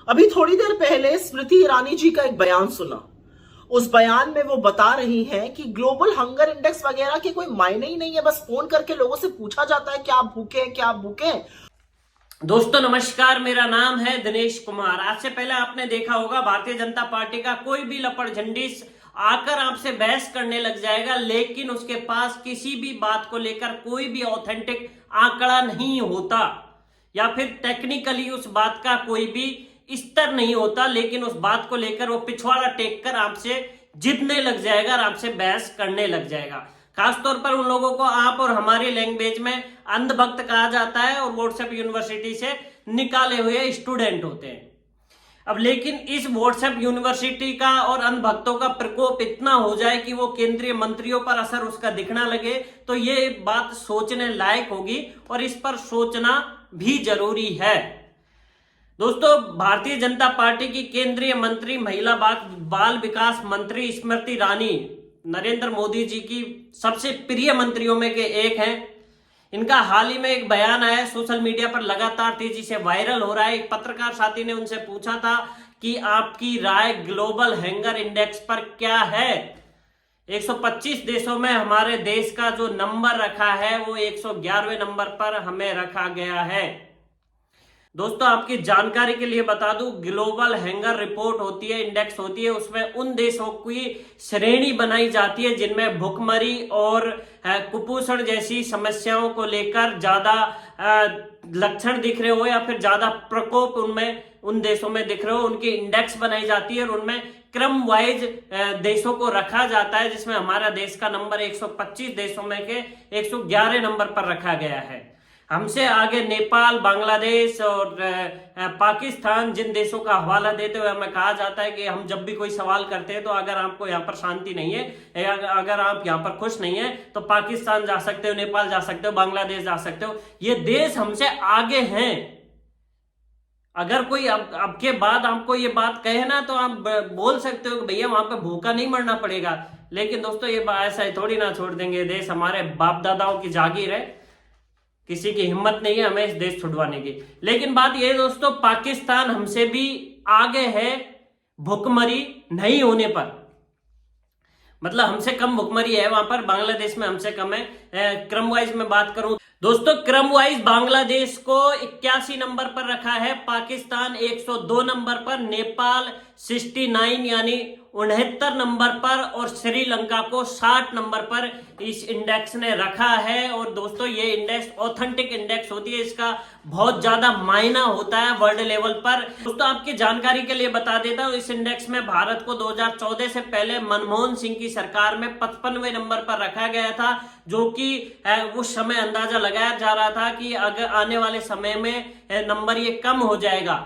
अभी थोड़ी देर पहले स्मृति ईरानी जी का एक बयान सुना। उस बयान में वो बता रही हैं कि ग्लोबल हंगर इंडेक्स वगैरह के कोई मायने ही नहीं है, बस फोन करके लोगों से पूछा जाता है क्या आप भूखे हैं, क्या आप भूखे हैं। दोस्तों नमस्कार, मेरा नाम है दिनेश कुमार। आज से पहले आपने देखा होगा भारतीय जनता पार्टी का कोई भी लपड़ झंडिस आकर आपसे बहस करने लग जाएगा, लेकिन उसके पास किसी भी बात को लेकर कोई भी ऑथेंटिक आंकड़ा नहीं होता या फिर टेक्निकली उस बात का कोई भी स्तर नहीं होता, लेकिन उस बात को लेकर वो पिछवाड़ा टेक कर आपसे जितने लग जाएगा और आपसे बहस करने लग जाएगा। खासतौर पर उन लोगों को आप और हमारी लैंग्वेज में अंधभक्त कहा जाता है और व्हाट्सएप यूनिवर्सिटी से निकाले हुए स्टूडेंट होते हैं। अब लेकिन इस व्हाट्सएप यूनिवर्सिटी का और अंधभक्तों का प्रकोप इतना हो जाए कि वो केंद्रीय मंत्रियों पर असर उसका दिखना लगे, तो ये बात सोचने लायक होगी और इस पर सोचना भी जरूरी है। दोस्तों, भारतीय जनता पार्टी की केंद्रीय मंत्री, महिला बाल विकास मंत्री स्मृति ईरानी नरेंद्र मोदी जी की सबसे प्रिय मंत्रियों में के एक हैं। इनका हाल ही में एक बयान आया सोशल मीडिया पर, लगातार तेजी से वायरल हो रहा है। एक पत्रकार साथी ने उनसे पूछा था कि आपकी राय ग्लोबल हंगर इंडेक्स पर क्या है। 125 देशों में हमारे देश का जो नंबर रखा है वो 111वें नंबर पर हमें रखा गया है। दोस्तों, आपकी जानकारी के लिए बता दूं, ग्लोबल हंगर रिपोर्ट होती है, इंडेक्स होती है, उसमें उन देशों की श्रेणी बनाई जाती है जिनमें भुखमरी और कुपोषण जैसी समस्याओं को लेकर ज्यादा लक्षण दिख रहे हो या फिर ज्यादा प्रकोप उनमें उन देशों में दिख रहे हो, उनकी इंडेक्स बनाई जाती है और उनमें क्रम वाइज देशों को रखा जाता है, जिसमें हमारा देश का नंबर 125 देशों में के 111 नंबर पर रखा गया है। हमसे आगे नेपाल, बांग्लादेश और पाकिस्तान जिन देशों का हवाला देते हुए हमें कहा जाता है कि हम जब भी कोई सवाल करते हैं तो अगर आपको यहाँ पर शांति नहीं है, अगर आप यहाँ पर खुश नहीं है तो पाकिस्तान जा सकते हो, नेपाल जा सकते हो, बांग्लादेश जा सकते हो। ये देश हमसे आगे हैं। अगर कोई अब के बाद आपको ये बात कहे ना तो आप बोल सकते हो कि भैया वहां पे भूखा नहीं मरना पड़ेगा, लेकिन दोस्तों ये ऐसा थोड़ी ना छोड़ देंगे। देश हमारे बाप दादाओं की जागीर है, किसी की हिम्मत नहीं है हमें इस देश छुड़वाने की। लेकिन बात यह है दोस्तों, पाकिस्तान हमसे भी आगे है भुखमरी नहीं होने पर, मतलब हमसे कम भुखमरी है वहां पर। बांग्लादेश में हमसे कम है। क्रम वाइज में बात करूं दोस्तों, क्रम वाइज बांग्लादेश को 81 नंबर पर रखा है, पाकिस्तान 102 नंबर पर, नेपाल 69 यानी 69 नंबर पर और श्रीलंका को 60 नंबर पर इस इंडेक्स ने रखा है। और दोस्तों ये इंडेक्स ऑथेंटिक इंडेक्स होती है, इसका बहुत ज्यादा मायना होता है वर्ल्ड लेवल पर। दोस्तों आपकी जानकारी के लिए बता देता हूं, इस इंडेक्स में भारत को 2014 से पहले मनमोहन सिंह की सरकार में 55वें नंबर पर रखा गया था, जो कि उस समय अंदाजा लगाया जा रहा था कि अगर आने वाले समय में नंबर ये कम हो जाएगा।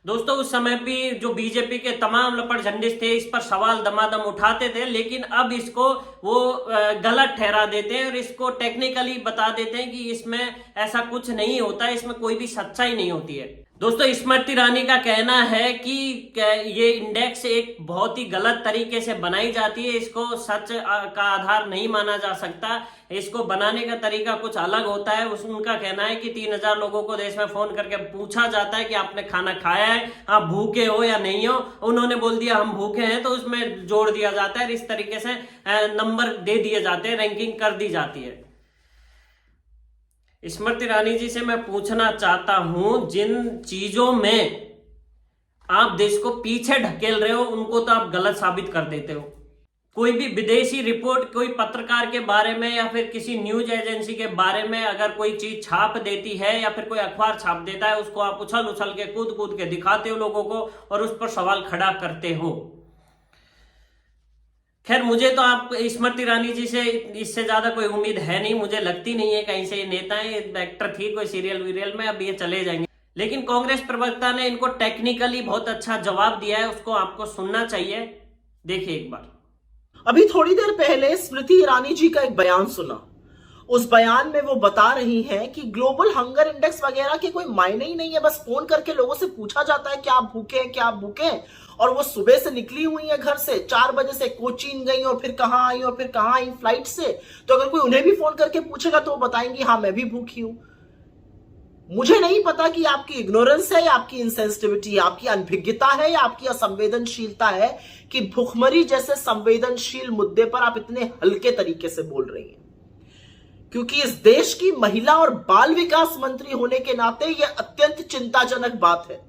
दोस्तों उस समय भी जो बीजेपी के तमाम लपड़ झंडिस थे इस पर सवाल दमादम उठाते थे, लेकिन अब इसको वो गलत ठहरा देते हैं और इसको टेक्निकली बता देते हैं कि इसमें ऐसा कुछ नहीं होता है, इसमें कोई भी सच्चाई नहीं होती है। दोस्तों स्मृति ईरानी का कहना है कि ये इंडेक्स एक बहुत ही गलत तरीके से बनाई जाती है, इसको सच का आधार नहीं माना जा सकता, इसको बनाने का तरीका कुछ अलग होता है। उनका कहना है कि 3000 लोगों को देश में फोन करके पूछा जाता है कि आपने खाना खाया है, आप भूखे हो या नहीं हो। उन्होंने बोल दिया हम भूखे हैं तो उसमें जोड़ दिया जाता है, इस तरीके से नंबर दे दिए जाते हैं, रैंकिंग कर दी जाती है। स्मृति ईरानी जी से मैं पूछना चाहता हूं, जिन चीजों में आप देश को पीछे ढकेल रहे हो उनको तो आप गलत साबित कर देते हो। कोई भी विदेशी रिपोर्ट कोई पत्रकार के बारे में या फिर किसी न्यूज एजेंसी के बारे में अगर कोई चीज छाप देती है या फिर कोई अखबार छाप देता है, उसको आप उछल उछल के कूद के दिखाते हो लोगों को और उस पर सवाल खड़ा करते हो। खैर मुझे तो आप स्मृति ईरानी जी से इससे ज्यादा कोई उम्मीद है नहीं, मुझे लगती नहीं है कहीं से ये नेता है, एक्टर थी कोई सीरियल वीरियल में, अब ये चले जाएंगे। लेकिन कांग्रेस प्रवक्ता ने इनको टेक्निकली बहुत अच्छा जवाब दिया है, उसको आपको सुनना चाहिए, देखिए एक बार। अभी थोड़ी देर पहले स्मृति ईरानी जी का एक बयान सुना। उस बयान में वो बता रही हैं कि ग्लोबल हंगर इंडेक्स वगैरह के कोई मायने ही नहीं है, बस फोन करके लोगों से पूछा जाता है क्या आप भूखे हैं, क्या आप भूखे हैं। और वो सुबह से निकली हुई है घर से, 4 बजे से कोचीन गई और फिर कहां आई और फिर कहां आई फ्लाइट से। तो अगर कोई उन्हें भी फोन करके पूछेगा तो वो बताएंगी हाँ मैं भी भूखी हूं। मुझे नहीं पता कि आपकी इग्नोरेंस है या आपकी इंसेंसिटिविटी, आपकी अनभिज्ञता है या आपकी असंवेदनशीलता है कि भुखमरी जैसे संवेदनशील मुद्दे पर आप इतने हल्के तरीके से बोल रही हैं। क्योंकि इस देश की महिला और बाल विकास मंत्री होने के नाते यह अत्यंत चिंताजनक बात है,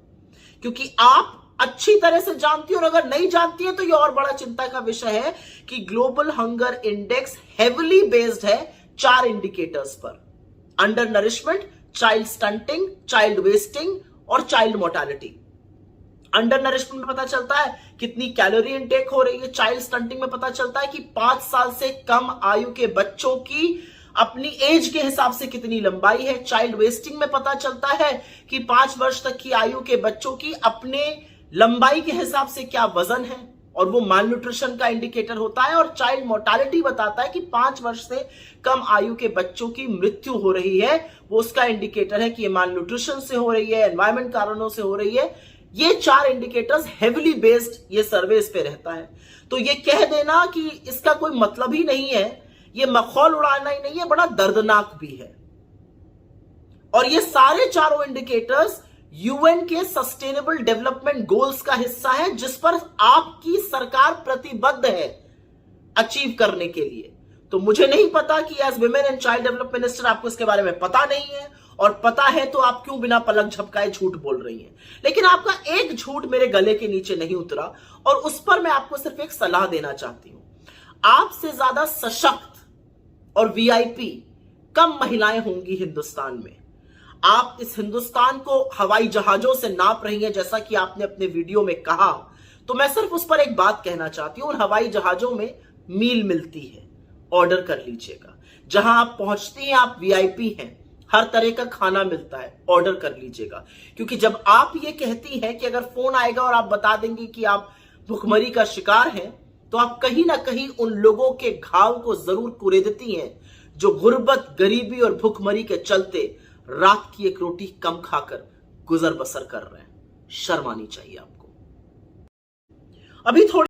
क्योंकि आप अच्छी तरह से जानती हो, और अगर नहीं जानती है तो यह और बड़ा चिंता का विषय है कि global hunger index heavily based है 4 इंडिकेटर्स पर: under nourishment, child stunting, child wasting और चाइल्ड मोर्टालिटी। अंडर नरिशमेंट में पता चलता है कितनी कैलोरी इनटेक हो रही है, चाइल्ड स्टंटिंग में पता चलता है कि 5 साल से कम आयु के बच्चों की अपनी एज के हिसाब से कितनी लंबाई है, चाइल्ड वेस्टिंग में पता चलता है कि 5 वर्ष तक की आयु के बच्चों की अपने लंबाई के हिसाब से क्या वजन है, और वो माल न्यूट्रिशन का इंडिकेटर होता है। और चाइल्ड मोर्टालिटी बताता है कि 5 वर्ष से कम आयु के बच्चों की मृत्यु हो रही है, वो उसका इंडिकेटर है कि ये माल न्यूट्रिशन से हो रही है, एनवायरमेंट कारणों से हो रही है। ये 4 इंडिकेटर्स हेविली बेस्ड ये सर्वे इस पे रहता है। तो ये कह देना कि इसका कोई मतलब ही नहीं है, ये मखौल उड़ाना ही नहीं है, बड़ा दर्दनाक भी है। और ये सारे चारों इंडिकेटर्स यूएन के सस्टेनेबल डेवलपमेंट गोल्स का हिस्सा है, जिस पर आपकी सरकार प्रतिबद्ध है अचीव करने के लिए। तो मुझे नहीं पता कि as women and child development minister आपको इसके बारे में पता नहीं है, और पता है तो आप क्यों बिना पलक झपकाए झूठ बोल रही हैं। लेकिन आपका एक झूठ मेरे गले के नीचे नहीं उतरा, और उस पर मैं आपको सिर्फ एक सलाह देना चाहती हूं। आपसे ज्यादा सशक्त और वीआईपी कम महिलाएं होंगी हिंदुस्तान में। आप इस हिंदुस्तान को हवाई जहाजों से नाप रही हैं, जैसा कि आपने अपने वीडियो में कहा। तो मैं सिर्फ उस पर एक बात कहना चाहती हूं, उन हवाई जहाजों में मील मिलती है, ऑर्डर कर लीजिएगा। जहां आप पहुंचती हैं आप वीआईपी हैं, हर तरह का खाना मिलता है, ऑर्डर कर लीजिएगा। क्योंकि जब आप ये कहती हैं कि अगर फोन आएगा और आप बता देंगे कि आप भुखमरी का शिकार हैं, तो आप कहीं ना कहीं उन लोगों के घाव को जरूर कुरेदती हैं जो गुर्बत, गरीबी और भुखमरी के चलते रात की एक रोटी कम खाकर गुजर बसर कर रहे हैं। शर्म आनी चाहिए आपको। अभी थोड़ी